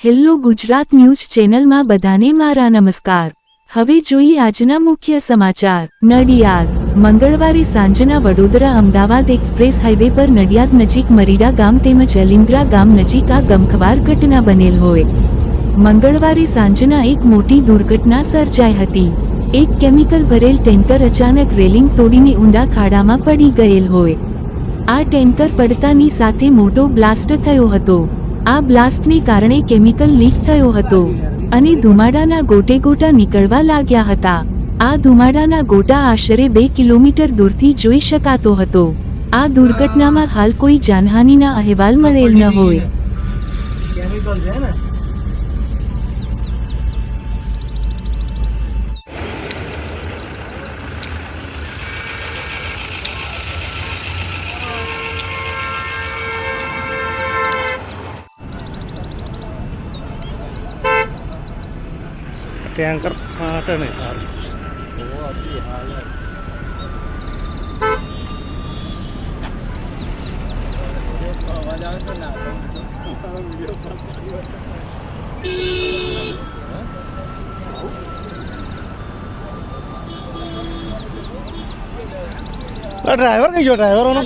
Hello Gujarat news ચેનલમાં બધાને મારા નમસ્કાર। હવે જોઈએ આજના મુખ્ય સમાચાર। નડિયાદ મંગળવારે સાંજના વડોદરા અમદાવાદ એક્સપ્રેસ હાઈવે પર નડિયાદ નજીક મરીડા ગામ તેમજ અલિન્દ્રા ગામ નજીક આ ગમખ્વાર ઘટના બનેલ હોય। મંગળવારે સાંજના એક મોટી દુર્ઘટના સર્જાઈ હતી। એક કેમિકલ ભરેલ ટેન્કર અચાનક રેલિંગ તોડીને ઊંડા ખાડામાં પડી ગયેલ હોય। આ ટેન્કર પડતાની સાથે મોટો બ્લાસ્ટ થયો હતો। આ બ્લાસ્ટને કારણે કેમિકલ લીક થયો હતો અને ધુમાડાના ગોટેગોટા નીકળવા લાગ્યા હતા। આ ધુમાડાના ગોટા આશરે 2 કિલોમીટર દૂરથી જોઈ શકાતો હતો। આ દુર્ઘટનામાં હાલ કોઈ જાનહાનિના અહેવાલ મળેલ ન હોય। टैंकर फाटे नहीं था। ड्राइवर कहीं जो ड्राइवर होना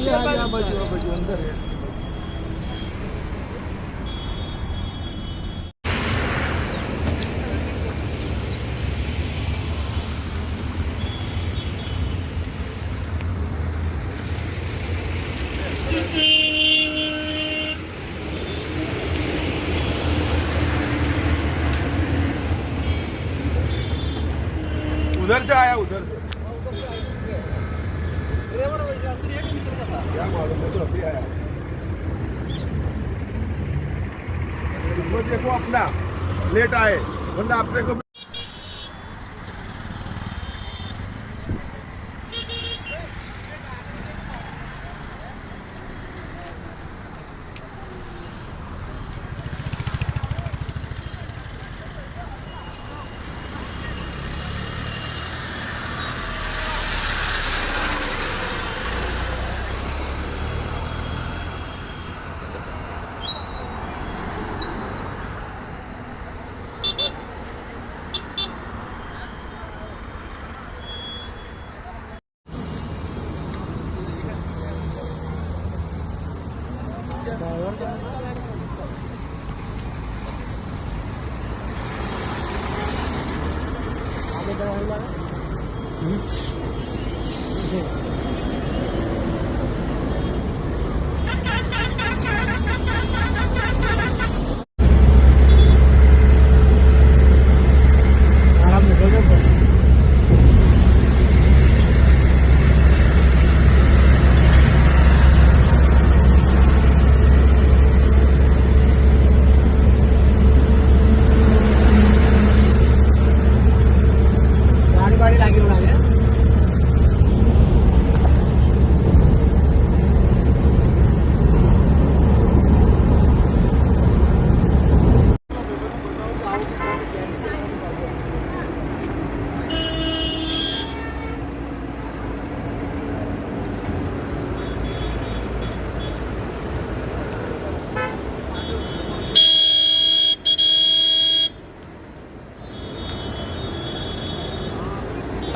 उधर से आया, उधर से क्या मालूम, मैं तो अभी आया। देखो अपना लेट आए वरना अपने को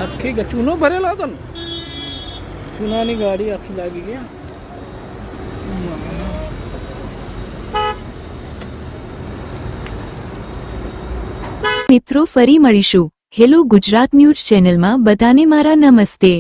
आखी चूनो भरेला હતો ને ચૂનાની ગાડી આખી લાગી ગઈ। મિત્રો ફરી મળીશું। હેલો ગુજરાત ન્યૂઝ ચેનલમાં બધાને મારા નમસ્તે।